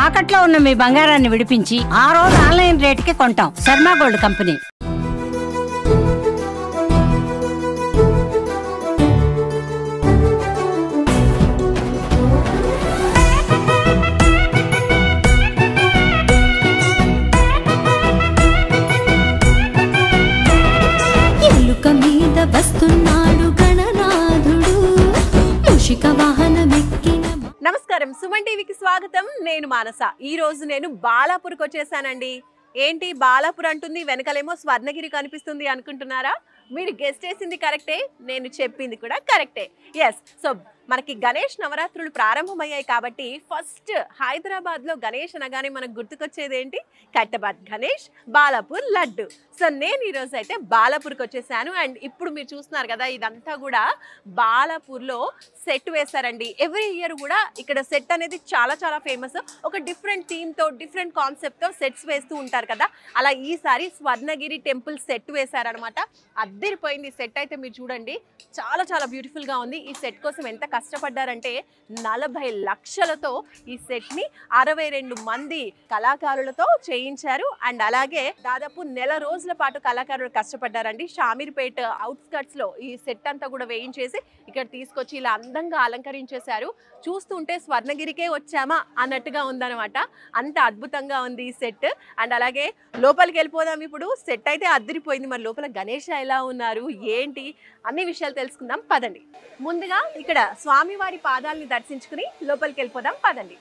తాకట్లో ఉన్న మీ బంగారాన్ని విడిపించి ఆ రోజు ఆన్లైన్ రేటుకి కొంటాం. Sharma gold company. నమస్కారం, సుమన్ టీవీకి స్వాగతం. నేను మానస. ఈ రోజు నేను బాలాపూర్కి వచ్చేసానండి. ఏంటి బాలాపూర్ అంటుంది, వెనకలేమో స్వర్ణగిరి కనిపిస్తుంది అనుకుంటున్నారా? మీరు గెస్ట్ చేసింది కరెక్టే, నేను చెప్పింది కూడా కరెక్టే. ఎస్, సో మనకి గణేష్ నవరాత్రులు ప్రారంభమయ్యాయి కాబట్టి ఫస్ట్ హైదరాబాద్లో గణేష్ అనగానే మనకు గుర్తుకొచ్చేది ఏంటి? కట్టబాద్ గణేష్, బాలాపూర్ లడ్డు. సో నేను ఈరోజు అయితే బాలాపూర్కి వచ్చేసాను. అండ్ ఇప్పుడు మీరు చూస్తున్నారు కదా, ఇదంతా కూడా బాలాపూర్లో సెట్ వేశారండి. ఎవ్రీ ఇయర్ కూడా ఇక్కడ సెట్ అనేది చాలా చాలా ఫేమస్. ఒక డిఫరెంట్ థీమ్తో, డిఫరెంట్ కాన్సెప్ట్తో సెట్స్ వేస్తూ ఉంటారు కదా. అలా ఈసారి స్వర్ణగిరి టెంపుల్ సెట్ వేశారనమాట. అద్దరిపోయింది సెట్ అయితే. మీరు చూడండి, చాలా చాలా బ్యూటిఫుల్గా ఉంది. ఈ సెట్ కోసం ఎంత కష్టపడ్డారంటే 40 లక్షలతో ఈ సెట్ని 62 మంది కళాకారులతో చేయించారు. అండ్ అలాగే దాదాపు నెల రోజుల పాటు కళాకారులు కష్టపడ్డారండి. షామీర్పేట్ అవుట్స్కట్స్లో ఈ సెట్ అంతా కూడా వేయించేసి ఇక్కడ తీసుకొచ్చి ఇలా అందంగా అలంకరించేశారు. చూస్తుంటే స్వర్ణగిరికే వచ్చామా అన్నట్టుగా ఉందన్నమాట. అంత అద్భుతంగా ఉంది ఈ సెట్. అండ్ అలాగే లోపలికి వెళ్ళిపోదాం. ఇప్పుడు సెట్ అయితే అద్దరిపోయింది. మరి లోపల గణేష్ ఎలా ఉన్నారు, ఏంటి అన్ని విషయాలు తెలుసుకుందాం పదండి. ముందుగా ఇక్కడ స్వామివారి పాదాలని దర్శించుకుని లోపలికి వెళ్ళిపోదాం పదండి.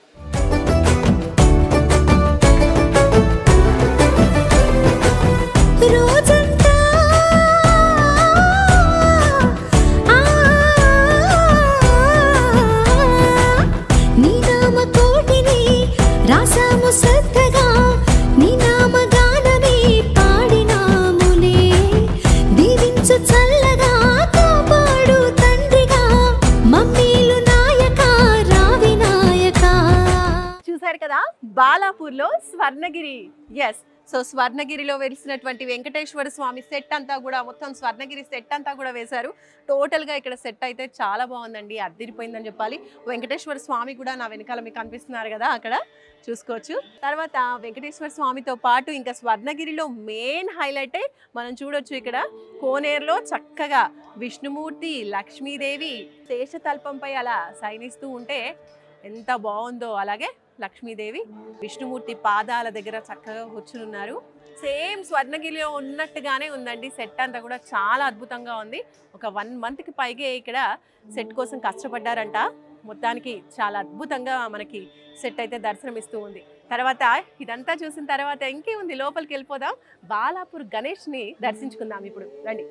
కదా బాలాపూర్లో స్వర్ణగిరి. ఎస్, సో స్వర్ణగిరిలో వెలిసినటువంటి వెంకటేశ్వర స్వామి సెట్ అంతా కూడా, మొత్తం స్వర్ణగిరి సెట్ అంతా కూడా వేశారు. టోటల్గా ఇక్కడ సెట్ అయితే చాలా బాగుందండి, అద్దరిపోయిందని చెప్పాలి. వెంకటేశ్వర స్వామి కూడా నా వెనకాల మీకు కనిపిస్తున్నారు కదా, అక్కడ చూసుకోవచ్చు. తర్వాత వెంకటేశ్వర స్వామితో పాటు ఇంకా స్వర్ణగిరిలో మెయిన్ హైలైటే మనం చూడొచ్చు. ఇక్కడ కోనేరులో చక్కగా విష్ణుమూర్తి, లక్ష్మీదేవి శేషతల్పంపై అలా శయనిస్తూ ఉంటే ఎంత బాగుందో. అలాగే లక్ష్మీదేవి విష్ణుమూర్తి పాదాల దగ్గర చక్కగా కూర్చున్నారు. సేమ్ స్వర్ణగిరిలో ఉన్నట్టుగానే ఉందండి. సెట్ అంతా కూడా చాలా అద్భుతంగా ఉంది. ఒక 1 మంత్కి పైగే ఇక్కడ సెట్ కోసం కష్టపడ్డారంట. మొత్తానికి చాలా అద్భుతంగా మనకి సెట్ అయితే దర్శనమిస్తూ ఉంది. తర్వాత ఇదంతా చూసిన తర్వాత ఇంకేముంది, లోపలికి వెళ్ళిపోదాం. బాలాపూర్ గణేష్ని దర్శించుకుందాం ఇప్పుడు రండి.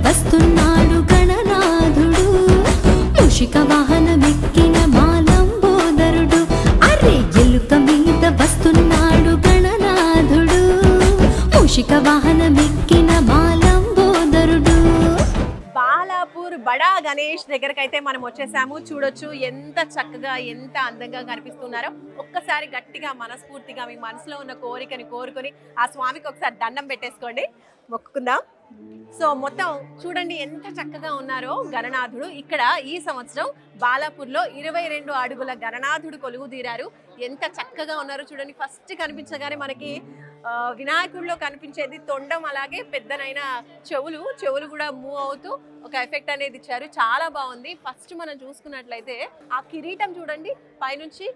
వస్తున్నాడు గణనాథుడు, మూషిక వాహనమెక్కిన మాలంబోదరుడు. అరే ఎలుక మీద వస్తున్నాడు గణనాథుడు, మూషిక వాహనమెక్కిన మాలంబోదరుడు. బాలాపూర్ బడా గణేష్ దగ్గరకు అయితే మనం వచ్చేసాము. చూడొచ్చు ఎంత చక్కగా, ఎంత అందంగా కనిపిస్తున్నారో. ఒక్కసారి గట్టిగా మనస్ఫూర్తిగా మీ మనసులో ఉన్న కోరికని కోరుకొని ఆ స్వామికి ఒకసారి దండం పెట్టేసుకోండి, మొక్కుకుందాం. సో మొత్తం చూడండి ఎంత చక్కగా ఉన్నారో గణనాథుడు. ఇక్కడ ఈ సంవత్సరం బాలాపూర్లో 22 అడుగుల గణనాథుడు కొలువు తీరారు. ఎంత చక్కగా ఉన్నారో చూడండి. ఫస్ట్ కనిపించగానే మనకి వినాయకుడిలో కనిపించేది తొండం, అలాగే పెద్దనైన చెవులు కూడా మూవ్ అవుతూ ఒక ఎఫెక్ట్ అనేది ఇచ్చారు. చాలా బాగుంది. ఫస్ట్ మనం చూసుకున్నట్లయితే ఆ కిరీటం చూడండి, పైనుంచి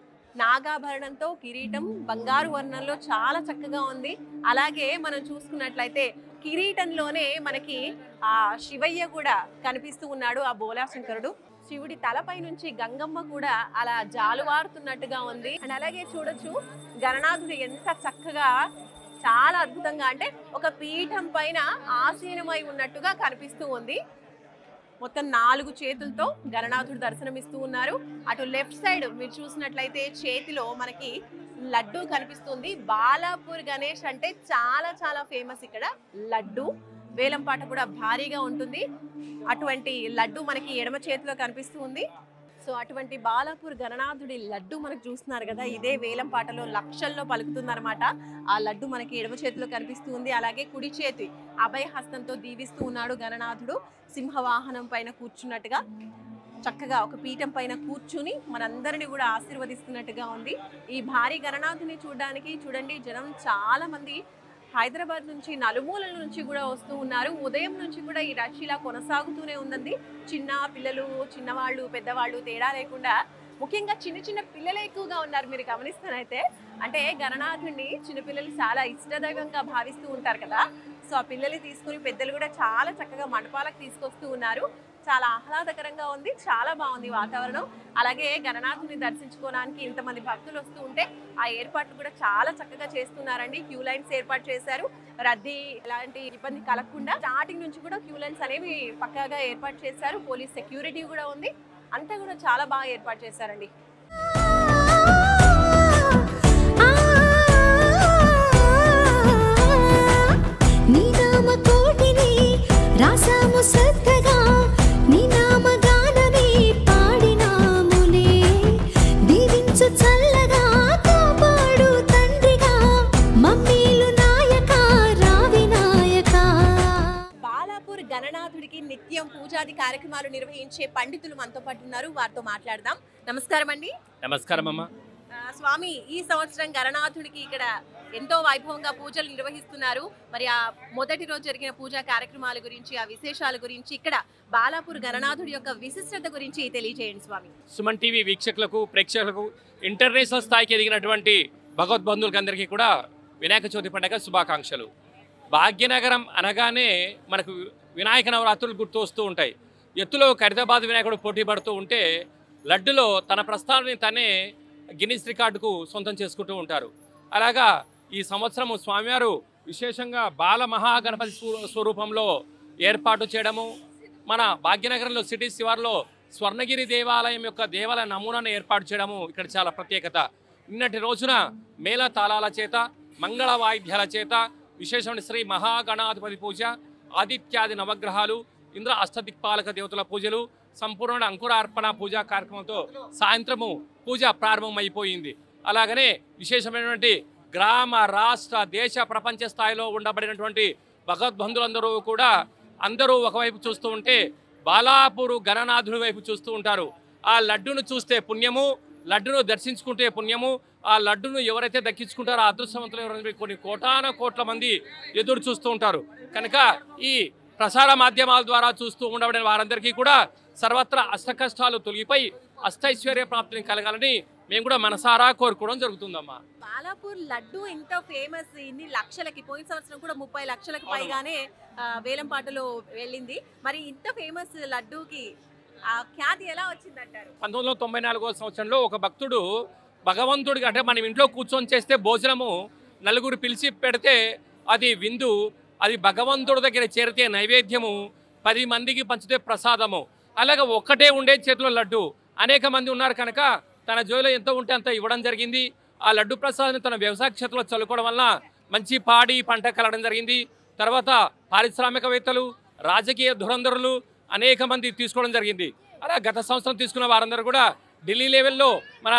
నాగాభరణంతో కిరీటం బంగారు వర్ణంలో చాలా చక్కగా ఉంది. అలాగే మనం చూసుకున్నట్లయితే కిరీటంలోనే మనకి ఆ శివయ్య కూడా కనిపిస్తూ ఉన్నాడు, ఆ బోలాశంకరుడు. శివుడి తలపై నుంచి గంగమ్మ కూడా అలా జాలువారుతున్నట్టుగా ఉంది. అండ్ అలాగే చూడొచ్చు గణనాథుడు ఎంత చక్కగా, చాలా అద్భుతంగా, అంటే ఒక పీఠం పైన ఆసీనమై ఉన్నట్టుగా కనిపిస్తూ ఉంది. మొత్తం 4 చేతులతో గణనాథుడు దర్శనమిస్తూ ఉన్నారు. అటు లెఫ్ట్ సైడ్ మీరు చూసినట్లయితే చేతిలో మనకి లడ్డు కనిపిస్తుంది. బాలాపూర్ గణేష్ అంటే చాలా చాలా ఫేమస్ ఇక్కడ లడ్డు. వేలంపాట కూడా భారీగా ఉంటుంది. అటువంటి లడ్డు మనకి ఎడమ చేతిలో కనిపిస్తూ ఉంది. సో అటువంటి బాలాపూర్ గణనాథుడి లడ్డు మనకు చూస్తున్నారు కదా, ఇదే వేలం పాటలో లక్షల్లో పలుకుతుందన్నమాట. ఆ లడ్డు మనకి ఎడమ చేతిలో కనిపిస్తుంది, అలాగే కుడి చేతి అభయ హస్తంతో దీవిస్తూ ఉన్నాడు గణనాథుడు. సింహవాహనం పైన కూర్చున్నట్టుగా చక్కగా ఒక పీఠం పైన కూర్చుని మనందరినీ కూడా ఆశీర్వదిస్తున్నట్టుగా ఉంది. ఈ భారీ గణనాథుని చూడండి, జనం చాలా మంది హైదరాబాద్ నుంచి నలుమూలల నుంచి కూడా వస్తూ ఉన్నారు. ఉదయం నుంచి కూడా ఈ రష్ ఇలా కొనసాగుతూనే ఉందండి. చిన్న పిల్లలు, చిన్నవాళ్ళు, పెద్దవాళ్ళు తేడా లేకుండా ముఖ్యంగా చిన్న చిన్న పిల్లలే ఎక్కువగా ఉన్నారు. మీరు గమనిస్తానైతే అంటే గణనాథుడిని చిన్నపిల్లలు చాలా ఇష్టదైవంగా భావిస్తూ ఉంటారు కదా. సో ఆ పిల్లలు తీసుకుని పెద్దలు కూడా చాలా చక్కగా మండపాలకు తీసుకొస్తూ ఉన్నారు. చాలా ఆహ్లాదకరంగా ఉంది, చాలా బాగుంది వాతావరణం. అలాగే గణనాథుని దర్శించుకోవడానికి ఇంతమంది భక్తులు వస్తూ ఉంటే ఆ ఏర్పాట్లు కూడా చాలా చక్కగా చేస్తున్నారండి. క్యూ లైన్స్ ఏర్పాటు చేశారు, రద్దీ ఎలాంటి ఇబ్బంది కలగకుండా స్టార్టింగ్ నుంచి కూడా క్యూ లైన్స్ అనేవి పక్కాగా ఏర్పాటు చేశారు. పోలీస్ సెక్యూరిటీ కూడా ఉంది, అంతా కూడా చాలా బాగా ఏర్పాటు చేశారండి. రాసాము శ్రద్ధగా నీ నామ గానమే పాడినాములే, దీవించు చల్లగా కాపాడు తండ్రిగా మమ్మీలు నాయక రావి నాయక. బాలాపూర్ గణనాథుడికి నిత్యం పూజాది కార్యక్రమాలు నిర్వహించే పండితులు మనతో పాటు ఉన్నారు, వారితో మాట్లాడదాం. నమస్కారం అండి. నమస్కారం అమ్మ. స్వామి, ఈ సంవత్సరం గణనాథుడికి ఇక్కడ ఎంతో వైభవంగా పూజలు నిర్వహిస్తున్నారు. మరి ఆ మొదటి రోజు జరిగిన పూజా కార్యక్రమాల గురించి, ఆ విశేషాల గురించి, ఇక్కడ బాలాపూర్ గణనాథుడి యొక్క విశిష్టత గురించి తెలియజేయండి స్వామి. సుమన్ టీవీ వీక్షకులకు, ప్రేక్షకులకు, ఇంటర్నేషనల్ స్థాయికి ఎదిగినటువంటి భగవద్బంధువులకి అందరికీ కూడా వినాయక చవితి పండుగ శుభాకాంక్షలు. భాగ్యనగరం అనగానే మనకు వినాయక నవరాత్రులు గుర్తు వస్తూ ఉంటాయి. ఎత్తులో ఖైరతాబాద్ వినాయకుడు పోటీ పడుతూ ఉంటే లడ్డులో తన ప్రస్థానాన్ని తనే గిన్నిస్ రికార్డుకు సొంతం చేసుకుంటూ ఉంటారు. అలాగా ఈ సంవత్సరము స్వామివారు విశేషంగా బాల మహాగణపతి స్వరూపంలో ఏర్పాటు చేయడము, మన భాగ్యనగరంలో సిటీ శివార్లో స్వర్ణగిరి దేవాలయం యొక్క దేవాలయ నమూనాను ఏర్పాటు చేయడము ఇక్కడ చాలా ప్రత్యేకత. నిన్నటి రోజున మేళ తాళాల చేత, మంగళ వాయిద్యాల చేత విశేషమైన శ్రీ మహాగణాధిపతి పూజ, ఆదిత్యాది నవగ్రహాలు, ఇంద్ర అష్టదిక్పాలక దేవతల పూజలు, సంపూర్ణ అంకురార్పణ పూజా కార్యక్రమంతో సాయంత్రము పూజ ప్రారంభమైపోయింది. అలాగనే విశేషమైనటువంటి గ్రామ, రాష్ట్ర, దేశ, ప్రపంచ స్థాయిలో ఉండబడినటువంటి భగవద్బంధులందరూ కూడా అందరూ ఒకవైపు చూస్తూ ఉంటే బాలాపూర్ గణనాథుడి వైపు చూస్తూ ఉంటారు. ఆ లడ్డును చూస్తే పుణ్యము, లడ్డును దర్శించుకుంటే పుణ్యము, ఆ లడ్డును ఎవరైతే దక్కించుకుంటారో ఆ అదృష్టవంతులు ఎవరైనా కొన్ని కోటాన కోట్ల మంది ఎదురు చూస్తూ ఉంటారు. కనుక ఈ ప్రసార మాధ్యమాల ద్వారా చూస్తూ ఉండబడిన వారందరికీ కూడా సర్వత్రా అష్టకష్టాలు తొలగిపోయి అష్టైశ్వర్య ప్రాప్తిని కలగాలని మేము కూడా మనసారా కోరుకోవడం జరుగుతుందమ్మా. బాలాపూర్ లడ్డు ఇంత ఫేమస్, ఇన్ని లక్షలకి, పోయిన సంవత్సరం కూడా 30 లక్షలకు పైగానే వేలం పాటలో వెళ్ళింది. మరి ఇంత ఫేమస్ లడ్డూకి ఆ ఖ్యాతి ఎలా వచ్చిందంటారు? 1994వ సంవత్సరంలో ఒక భక్తుడు భగవంతుడికి, అంటే మనం ఇంట్లో కూర్చొని చేస్తే భోజనము నలుగురు పిలిచి పెడితే అది విందు, అది భగవంతుడి దగ్గర చేరితే నైవేద్యము, 10 మందికి పంచితే ప్రసాదము. అలాగే ఒక్కటే ఉండే చేతిలో లడ్డు, అనేక మంది ఉన్నారు కనుక తన జోలిలో ఎంత ఉంటే అంత ఇవ్వడం జరిగింది. ఆ లడ్డు ప్రసాదాన్ని తన వ్యవసాయ క్షేత్రంలో చల్లుకోవడం వల్ల మంచి పాడి పంట కలగడం జరిగింది. తర్వాత పారిశ్రామికవేత్తలు, రాజకీయ ధురంధరులు అనేక మంది తీసుకోవడం జరిగింది. అలా గత సంవత్సరం తీసుకున్న వారందరూ కూడా ఢిల్లీ లెవెల్లో మన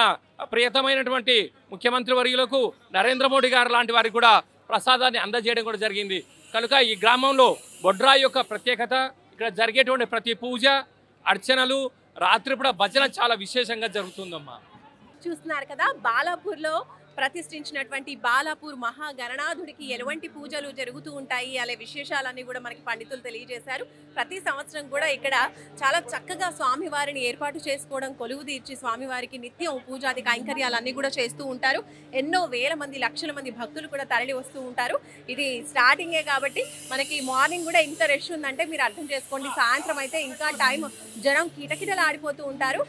ప్రియతమైనటువంటి ముఖ్యమంత్రి వర్యులకు నరేంద్ర మోడీ గారు లాంటి వారికి కూడా ప్రసాదాన్ని అందజేయడం కూడా జరిగింది. కనుక ఈ గ్రామంలో బొడ్రాయి యొక్క ప్రత్యేకత, ఇక్కడ జరిగేటువంటి ప్రతి పూజ, అర్చనలు, రాత్రిపూట భజన చాలా విశేషంగా జరుగుతుందమ్మా. చూస్తున్నారు కదా, బాలాపూర్లో ప్రతిష్ఠించినటువంటి బాలాపూర్ మహాగణనాథుడికి ఎటువంటి పూజలు జరుగుతూ ఉంటాయి అనే విశేషాలన్నీ కూడా మనకి పండితులు తెలియజేశారు. ప్రతి సంవత్సరం కూడా ఇక్కడ చాలా చక్కగా స్వామివారిని ఏర్పాటు చేసుకోవడం, కొలువు తీర్చి స్వామివారికి నిత్యం పూజాది కైంకర్యాలన్నీ కూడా చేస్తూ ఉంటారు. ఎన్నో వేల మంది, లక్షల మంది భక్తులు కూడా తరలి వస్తూ ఉంటారు. ఇది స్టార్టింగే కాబట్టి మనకి మార్నింగ్ కూడా ఇంత రష్ ఉందంటే మీరు అర్థం చేసుకోండి. సాయంత్రం అయితే ఇంకా టైం జనం కిటకిటలు ఆడిపోతూ ఉంటారు.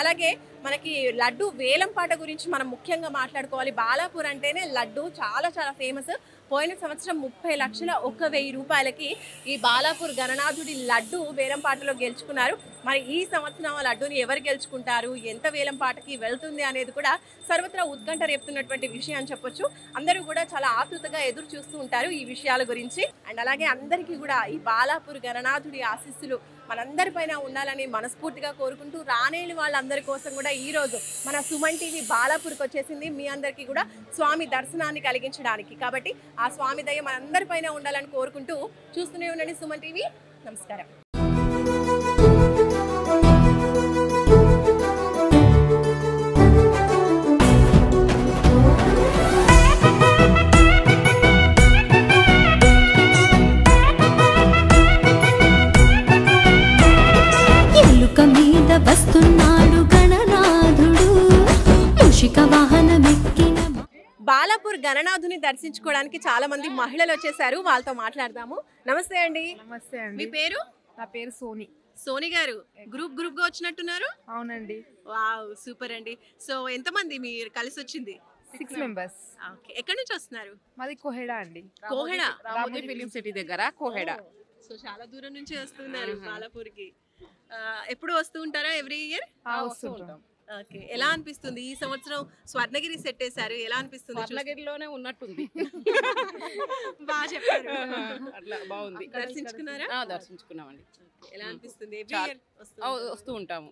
అలాగే మనకి లడ్డు వేలం పాట గురించి మనం ముఖ్యంగా మాట్లాడుకోవాలి. బాలాపూర్ అంటేనే లడ్డు చాలా చాలా ఫేమస్. పోయిన సంవత్సరం 30 లక్షల 1,000 రూపాయలకి ఈ బాలాపూర్ గణనాథుడి లడ్డు వేలం పాటలో గెలుచుకున్నారు. మరి ఈ సంవత్సరం ఆ లడ్డుని ఎవరు గెలుచుకుంటారు, ఎంత వేలం పాటకి వెళ్తుంది అనేది కూడా సర్వత్రా ఉత్కంఠ రేపుతున్నటువంటి విషయం అని చెప్పొచ్చు. అందరూ కూడా చాలా ఆతృతగా ఎదురు చూస్తూ ఉంటారు ఈ విషయాల గురించి. అండ్ అలాగే అందరికీ కూడా ఈ బాలాపూర్ గణనాథుడి ఆశీస్సులు మనందరిపైన ఉండాలని మనస్ఫూర్తిగా కోరుకుంటూ రానేళ్ళు వాళ్ళందరి కోసం కూడా ఈ రోజు మన సుమన్ టీవీ బాలాపూర్కి వచ్చేసింది. మీ అందరికీ కూడా స్వామి దర్శనాన్ని కలిగించడానికి. కాబట్టి ఆ స్వామి దయ మనందరిపైన ఉండాలని కోరుకుంటూ చూస్తూనే ఉండండి సుమన్ టీవీ. నమస్కారం. వస్తున్నాడు గణనాథుడు మూషిక వాహనమెక్కిన. బాలాపూర్ గణనాథుని దర్శించుకోవడానికి చాలా మంది మహిళలు వచ్చేసారు. వాళ్ళతో మాట్లాడదాము. నమస్తే అండి. నమస్తే మీ అండి. పేరు? నా పేరు సోని. సోని గారు గ్రూప్ గా వచ్చినట్టున్నారు. అవునండి. వావ్, సూపర్ అండి. సో ఎంతమంది మీరు కలిసి వచ్చింది? 6 members. ఓకే, ఎక్కడి నుంచి వస్తున్నారు? మాది కోహెడా అండి. కోహెడా? రామోజీ ఫిలిం సిటీ దగ్గర కోహెడా. సో చాలా దూరం నుంచి వస్తున్నారు బాలాపూర్కి. ఎప్పుడు వస్తూ ఉంటారా ఎవ్రీ ఇయర్? వస్తుంటాం. ఓకే, ఎలా అనిపిస్తుంది ఈ సంవత్సరం స్వర్ణగిరి సెట్ వేశారు? ఎలా అనిపిస్తుంది? స్వర్ణగిరిలోనే ఉన్నట్టుంది. బాగా చెప్పారు. అట్లా బాగుంది. దర్శించుకున్నారా? దర్శించుకున్నామండి. ఎలా అనిపిస్తుంది? ఎవ్రీ ఇయర్ వస్తూ ఉంటాము.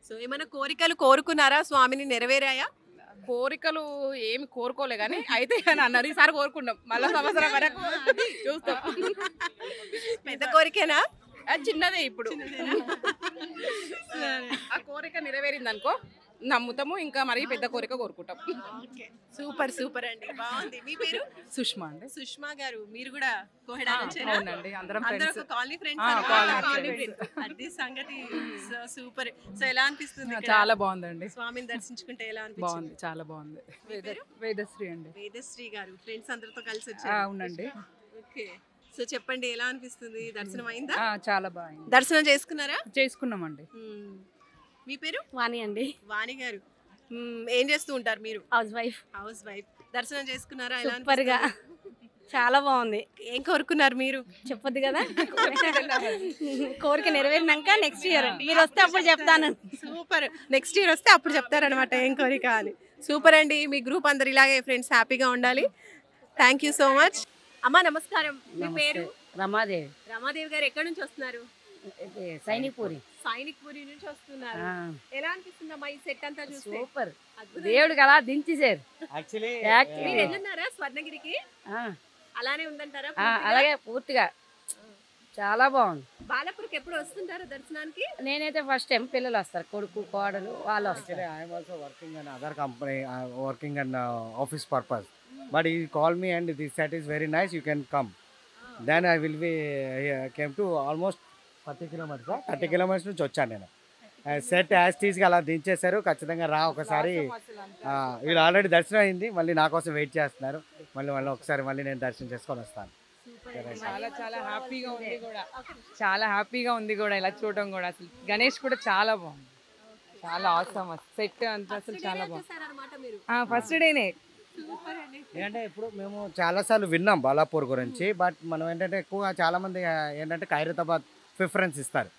సో ఏమైనా కోరికలు కోరుకున్నారా? స్వామిని నెరవేరాయా? కోరికలు ఏమి కోరుకోలే కానీ అయితే అని అన్నారు. ఈసారి కోరుకున్నాం. మళ్ళా సంవత్సరం వరకు చూస్తాం. పెద్ద కోరికేనా? అది చిన్నదే ఇప్పుడు. ఆ కోరిక నెరవేరింది అనుకో నమ్ముతాము. ఇంకా మరి పెద్ద కోరిక కోరుకుంటాం. సూపర్ సూపర్ అండి, బాగుంది. మీ పేరు? సుష్మా అండి. సుష్మా గారు, మీరు కూడా కోహెడా నుంచేనా? అవునండి, అందరం అందరూ ఫ్రెండ్స్. ఒక కాలనీ ఫ్రెండ్స్ ఆ, అన్నమాట. Colony colony friends. ఫ్రెండ్స్. అది సంగతి. So super. సో ఎలా అనిపిస్తుంది ఇక్కడ? చాలా బాగుందండి. స్వామిని దర్శించుకుంటే ఎలా అనిపిస్తుంది? బాగుంది, చాలా బాగుంది. మీ పేరు? వేదశ్రీ అండి. వేదశ్రీ గారు ఫ్రెండ్స్ అందరితో కలిసి వచ్చారు. అవునండి. ఓకే, సో చెప్పండి ఎలా అనిపిస్తుంది? దర్శనం అయిందా? చాలా బాగుంది. దర్శనం చేసుకున్నారా? చేసుకున్నామండి. మీ పేరు? వాణి అండి. వాణి గారు, ఏం చేస్తూ ఉంటారు మీరు? House wife. House wife. దర్శనం చేసుకున్నారా? ఎలా సూపర్ గా, చాలా బాగుంది. ఏం కోరుకున్నారు మీరు? చెప్పొద్దు కదా. కోరిక నెరవేరినాక నెక్స్ట్ ఇయర్ మీరు వస్తే అప్పుడు చెప్తాను. సూపర్, నెక్స్ట్ ఇయర్ వస్తే అప్పుడు చెప్తారనమాట ఏం కోరిక అని. సూపర్ అండి, మీ గ్రూప్ అందరు ఇలాగే ఫ్రెండ్స్ హ్యాపీగా ఉండాలి. Thank you so much. అమ్మా నమస్కారం. మీ పేరు? రమాదేవి. రమాదేవి గారు ఎక్కడి నుంచి వస్తున్నారు? సైనిక్పూరి. సైనిక్పూరి నుంచి వస్తున్నారు. ఎలా అనిపిస్తుందమ్మా ఈ సెట్ అంతా చూస్తే? సూపర్. అద్భుతం. దేవుడు కదా దించేసారు. మీరు వెళ్ళున్నారా స్వర్ణగిరికి? అలానే ఉందంటారా? అలాగే పూర్తిగా చాలా బాగుంది. బాలాపూర్కి ఎప్పుడు వస్తుంటారా దర్శనానికి? నేనైతే ఫస్ట్ టైం, పిల్లలు వస్తారు, కొడుకు కోడలు వాళ్ళు వస్తారు. Actually, I am also working in other company, working in office purpose. But he called me and this set is very nice, you can come. Then I will be, came to almost 30 kilometers. 30 kilometers నుంచి వచ్చాను నేను. Set as టీస్గా అలా దించేశారు. ఖచ్చితంగా రా ఒకసారి. వీళ్ళు already దర్శనం అయింది, మళ్ళీ నా కోసం వెయిట్ చేస్తున్నారు. మళ్ళీ ఒకసారి మళ్ళీ నేను దర్శనం చేసుకొని వస్తాను. చాలా చాలా హ్యాపీగా ఉంది కూడా. చాలా హ్యాపీగా ఉంది కూడా ఇలా చూడడం కూడా. అసలు గణేష్ కూడా చాలా బాగుంది. చాలా అవసరం సెట్ అంతా అసలు చాలా బాగుంది. చేశారన్నమాట మీరు. ఫస్ట్ డేనే. ఏంటంటే ఇప్పుడు మేము చాలాసార్లు విన్నాం బాలాపూర్ గురించి. బట్ మనం ఏంటంటే ఎక్కువ చాలామంది ఏంటంటే ఖైరతాబాద్ ప్రిఫరెన్స్ ఇస్తారు.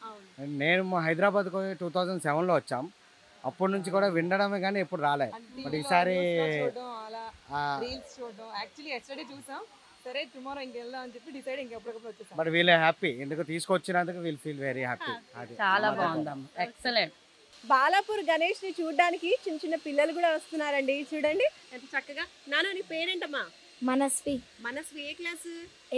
నేను హైదరాబాద్కు 2007లో వచ్చాం. అప్పటి నుంచి కూడా వినడమే కానీ ఎప్పుడు రాలే. బట్ ఈసారి సరే టుమారో ఇంకెళ్దాం అని చెప్పి డిసైడ్ ఇంకెప్పటికప్పుడు వచ్చేసాం. బట్ వీళ్ళే హ్యాపీ, ఎందుకు తీసుకొచ్చినందుకు వీల్ ఫీల్ వెరీ హ్యాపీ. చాలా బాగుందమ్మా, ఎక్సలెంట్. బాలాపూర్ గణేష్ ని చూడడానికి చిన్న చిన్న పిల్లలు కూడా వస్తున్నారండి. చూడండి ఎంత చక్కగా. నాన్న నీ పేరేంటమ్మా? మనస్వి. మనస్వి. ఏ క్లాస్?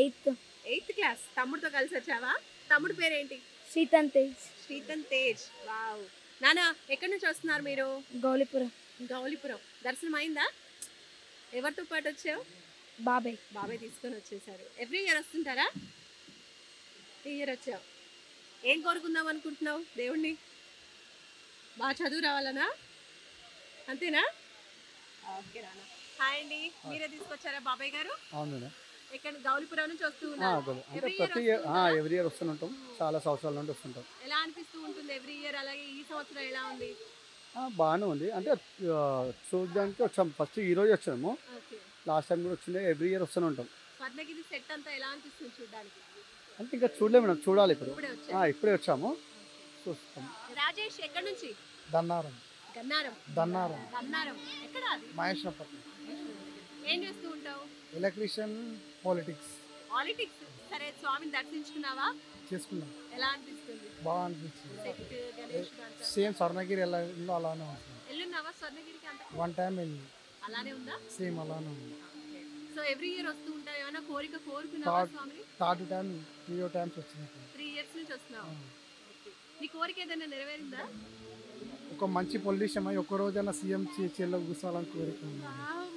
8th. 8th class. తమ్ముడితో కలిసి వచ్చావా? తమ్ముడు పేరేంటి? శ్రీతన్ తేజ్. శ్రీతన్ తేజ్. వావ్. నాన్న ఎక్కడి నుంచి వస్తున్నారు మీరు? గౌలిపురం. గౌలిపురం. దర్శనం అయిందా? ఎవరితో పాటు వచ్చావు? బాబాయ్. బాబాయ్ తీసుకొని వచ్చేసారు. ఎవ్రీ ఇయర్ వస్తుంటారా? ఈ ఇయర్ వచ్చావు. ఏం కోరుకుందాం అనుకుంటున్నావు దేవుణ్ణి? బాగా చదువు రావాలనా? అంతేనా? ఓకే నాన్న. హాయ్ అండి, మీరే తీసుకొచ్చారా బాబాయ్ గారు? అవును. ఇక్కడ గౌలిపురం నుంచి వస్తూ ఉన్నారు. అంటే ప్రతి ఎవ్రీ ఇయర్ వస్తుంటాం. చాలా సంవత్సరాల నుండి వస్తుంటాం. ఎలా అనిపిస్తూ ఉంటుంది ఎవ్రీ ఇయర్? అలాగే ఈ సంవత్సరం ఎలా ఉంది? బాగానే ఉంది. అంటే చూడడానికి వచ్చాము. ఫస్ట్ ఈ రోజు వచ్చాము. లాస్ట్ టైం కూడా వచ్చింది. ఎవ్రీ ఇయర్ వస్తూనే ఉంటాం. స్వర్ణగిరి సెట్ అంతా ఎలా అనిపిస్తుంది చూడడానికి? అంటే ఇంకా చూడలేము మేడం, చూడాలి ఇప్పుడు. ఇప్పుడే వచ్చాము, చూస్తాం. రాజేష్ ఎక్కడి నుంచి? దన్నారం. గన్నారం. దన్నారం. గన్నారం ఎక్కడ? అది మహేశ్వరపట్నం. ఏం చేస్తూ ఉంటావు? Electrician, politics. పాలిటిక్స్. సరే, స్వామిని దర్శించుకున్నావా? చేసుకున్నాం. ఎలా అనిపిస్తుంది? బాగా అనిపించింది. సెట్ గణేష్ అంతా సేమ్ స్వర్ణగిరి ఎలా ఉందో అలానే ఉంటుంది. వెళ్ళున్నావా స్వర్ణగిరికి? అంత వన్ టైం వెళ్ళి అలానే ఉందా? సేమ్ అలానే ఉంది. సో ఎవ్రీ ఇయర్ వస్తూ ఉంటాయి. ఏమైనా కోరిక కోరుకున్నావా స్వామి? థర్డ్ టైం 3 టైమ్స్ వచ్చింది. 3 years నుంచి వస్తున్నావు. నీ కోరిక ఏదైనా నెరవేరిందా? ఒక మంచి పొలిటీషియన్ అయ్యి ఒక్క రోజైనా సీఎం చైర్లో కూర్చోవాలని కోరిక ఉంది.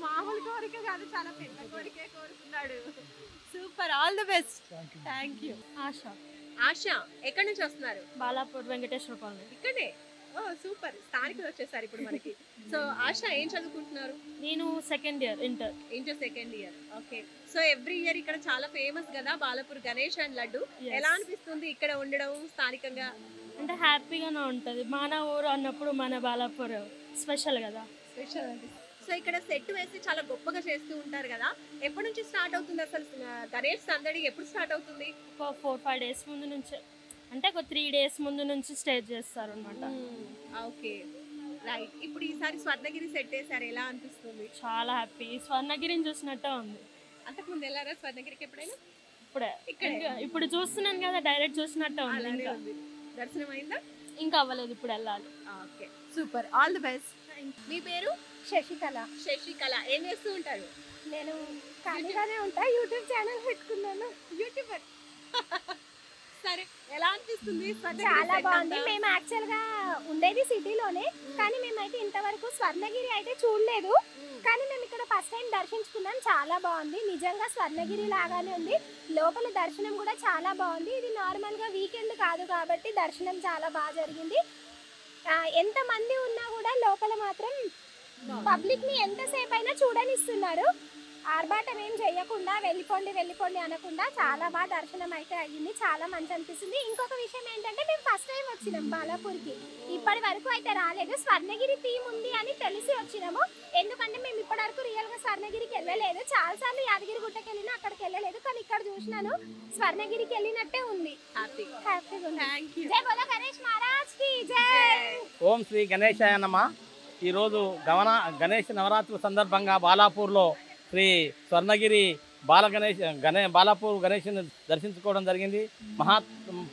మామూలు కోరిక కాదు, చాలా పెద్ద కోరికే కోరుకున్నాడు. Super, all the best. Thank you. Asha Asha, ఎక్కడి నుంచి వస్తున్నారు? బాలాపూర్ వెంకటేశ్వర కాలనీ. ఇక్కడే. ఓ సూపర్, స్థానికులు వచ్చేసారు ఇప్పుడు మనకి. సో ఆశ ఏం చదువుకుంటున్నారు? నేను second year inter. Inter second year. Okay. So every year ఇక్కడ చాలా ఫేమస్ కదా బాలాపూర్ గణేష్ అండ్ లడ్డు. Yes. ఎలా అనిపిస్తుంది ఇక్కడ ఉండడం స్థానికంగా? అంటే హ్యాపీగానే ఉంటుంది. మన ఊరు అన్నప్పుడు మన బాలాపూర్ స్పెషల్ కదా. స్పెషల్ అండి. సో ఇక్కడ సెట్ వేసి చాలా గొప్పగా చేస్తూ ఉంటారు కదా. ఎప్పటి నుంచి స్టార్ట్ అవుతుంది అసలు గణేష్ సందడి? ఎప్పుడు స్టార్ట్ అవుతుంది? ఒక 4-5 days ముందు నుంచే, అంటే ఒక 3 days ముందు నుంచి స్టేజ్ చేస్తారు అనమాట. Okay, right. ఇప్పుడు ఈసారి స్వర్ణగిరి సెట్ వేసారు, ఎలా అనిపిస్తుంది? చాలా హ్యాపీ. స్వర్ణగిరిని చూసినట్టే ఉంది. అంతకుముందు వెళ్ళారా స్వర్ణగిరికి ఎప్పుడైనా? ఇప్పుడే ఇప్పుడు చూస్తున్నాను కదా, డైరెక్ట్ చూసినట్టే ఉంది. అలానే ఇంకా ఉంది. దర్శనం అయిందా? ఇంకా అవ్వలేదు, ఇప్పుడు వెళ్ళాలి. Okay, super, all the best. మీ పేరు? శశికళ. శశికళ. ఏం చేస్తూ ఉంటారు? నేను ఖాళీగానే ఉంటా, యూట్యూబ్ ఛానల్ పెట్టుకున్నాను. యూట్యూబర్. సరే, ఎలా అనిపిస్తుంది? చాలా బాగుంది. మేము యాక్చువల్ గా ఉండేది సిటీలోనే, కానీ మేమైతే ఇంతవరకు స్వర్ణగిరి అయితే చూడలేదు. కానీ మేము ఇక్కడ ఫస్ట్ టైం దర్శించుకున్నాం. చాలా బాగుంది, నిజంగా స్వర్ణగిరి లాగానే ఉంది. లోపల దర్శనం కూడా చాలా బాగుంది. ఇది నార్మల్ గా వీకెండ్ కాదు కాబట్టి దర్శనం చాలా బాగా జరిగింది. ఎంత మంది ఉన్నా కూడా లోపల మాత్రం పబ్లిక్ ని ఎంతసేపు అయినా చూడనిస్తున్నారు. ఆర్భాటం ఏం చేయకుండా వెళ్ళిపోండి అనకుండా చాలా బాగా దర్శనం అయితే అయ్యింది. చాలా మంచి అనిపిస్తుంది. ఇంకొక విషయం ఏంటంటే మేము ఫస్ట్ టైం వచ్చినాం బాలాపూర్కి. ఇప్పటి వరకు అయితే రాలేదు. స్వర్ణగిరి థీమ్ ఉంది అని తెలిసి వచ్చినాము. ఎందుకంటే మేము ఇప్పటి వరకు రియల్ గా స్వర్ణగిరికి వెళ్ళలేదు. చాలాసార్లు యాదగిరి గుట్టకి వెళ్ళినా అక్కడికి వెళ్ళలేదు. కానీ ఇక్కడ చూసినాను, స్వర్ణగిరికి వెళ్ళినట్టే ఉంది. హ్యాపీగా ఉంది. జై బోలో గణేష్ మహారాజ్ కి జై. ఓం శ్రీ గణేశాయ నమః. ఈరోజు గణేష్ నవరాత్రుల సందర్భంగా బాలాపూర్లో శ్రీ స్వర్ణగిరి బాలాపూర్ గణేష్ని దర్శించుకోవడం జరిగింది. మహా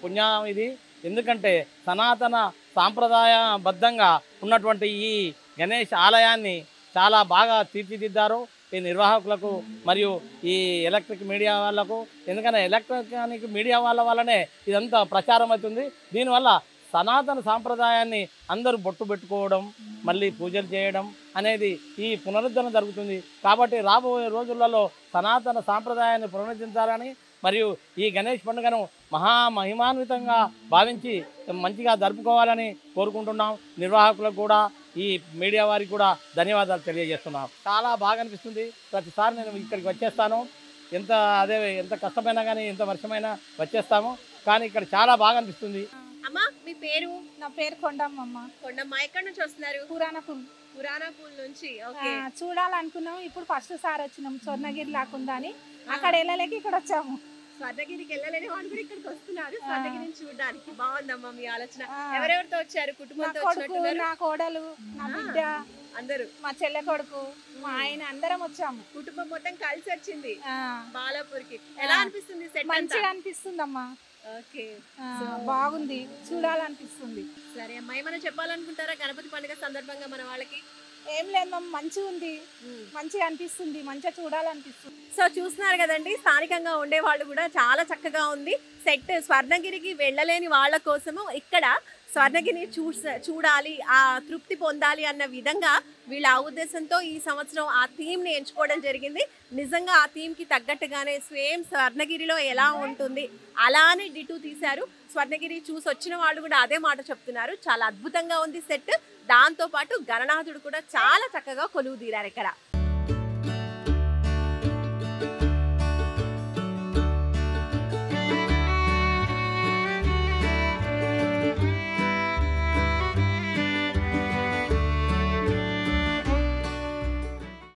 పుణ్యం ఇది. ఎందుకంటే సనాతన సాంప్రదాయబద్ధంగా ఉన్నటువంటి ఈ గణేష్ ఆలయాన్ని చాలా బాగా తీర్చిదిద్దారు ఈ నిర్వాహకులకు మరియు ఈ ఎలక్ట్రిక్ మీడియా వాళ్ళకు. ఎందుకంటే ఎలక్ట్రానిక్ మీడియా వాళ్ళ వల్లనే ఇదంతా ప్రచారం అవుతుంది. దీనివల్ల సనాతన సాంప్రదాయాన్ని అందరూ బొట్టు పెట్టుకోవడం, మళ్ళీ పూజలు చేయడం అనేది ఈ పునరుద్ధరణ జరుగుతుంది. కాబట్టి రాబోయే రోజులలో సనాతన సాంప్రదాయాన్ని పునరుద్ధరించాలని మరియు ఈ గణేష్ పండుగను మహిమాన్వితంగా భావించి మంచిగా జరుపుకోవాలని కోరుకుంటున్నాం. నిర్వాహకులకు కూడా ఈ మీడియా వారికి కూడా ధన్యవాదాలు తెలియజేస్తున్నాం. చాలా బాగా అనిపిస్తుంది. ప్రతిసారి నేను ఇక్కడికి వచ్చేస్తాను. ఎంత కష్టమైనా కానీ ఎంత వర్షమైనా వచ్చేస్తాము. కానీ ఇక్కడ చాలా బాగా అనిపిస్తుంది. అమ్మా, మీ పేరు? నా పేరు కొండమ్మ. కొండమ్మ. ఎక్కడి నుంచి వస్తున్నారు? పురాణపూల్ నుంచి. ఓకే. చూడాలనుకున్నాం. ఇప్పుడు ఫస్ట్ సారి వచ్చినాం స్వర్ణగిరి లాకుండా అని. అక్కడ వెళ్ళలేక ఇక్కడ వచ్చాము. స్వర్ణగిరికి వెళ్ళలేని వాళ్ళు కూడా ఇక్కడికి వస్తున్నారు స్వర్ణగిరిని చూడడానికి. బాగుందమ్మా మీ ఆలోచన. ఎవరెవరితో వచ్చారు? కుటుంబంతో వచ్చినట్టున్నారు? నా కోడలు, నా బిడ్డ, అందరూ, మా చెల్లె కొడుకు, మా ఆయన, అందరం వచ్చాము. కుటుంబం మొత్తం కలిసి వచ్చింది బాలాపూర్కి. ఎలా అనిపిస్తుంది? సెట్ మంచిగా అనిపిస్తుంది అమ్మా. ఓకే, బాగుంది, చూడాలనిపిస్తుంది. సరే అమ్మా, ఏమైనా చెప్పాలనుకుంటారా గణపతి పండుగ సందర్భంగా మన వాళ్ళకి? ఏం లేదు, మంచిగా ఉంది, మంచిగా అనిపిస్తుంది, మంచిగా చూడాలనిపిస్తుంది. సో చూస్తున్నారు కదండి, స్థానికంగా ఉండే వాళ్ళు కూడా చాలా చక్కగా ఉంది సెట్. స్వర్ణగిరికి వెళ్ళలేని వాళ్ళ కోసము ఇక్కడ స్వర్ణగిరిని చూడాలి, ఆ తృప్తి పొందాలి అన్న విధంగా వీళ్ళ ఆ ఉద్దేశంతో ఈ సంవత్సరం ఆ థీమ్ని ఎంచుకోవడం జరిగింది. నిజంగా ఆ థీమ్కి తగ్గట్టుగానే సేమ్ స్వర్ణగిరిలో ఎలా ఉంటుంది అలానే డిటూ తీశారు. స్వర్ణగిరి చూసి వచ్చిన వాళ్ళు కూడా అదే మాట చెప్తున్నారు. చాలా అద్భుతంగా ఉంది సెట్. దాంతోపాటు గణనాథుడు కూడా చాలా చక్కగా కొలువు తీరారు ఇక్కడ.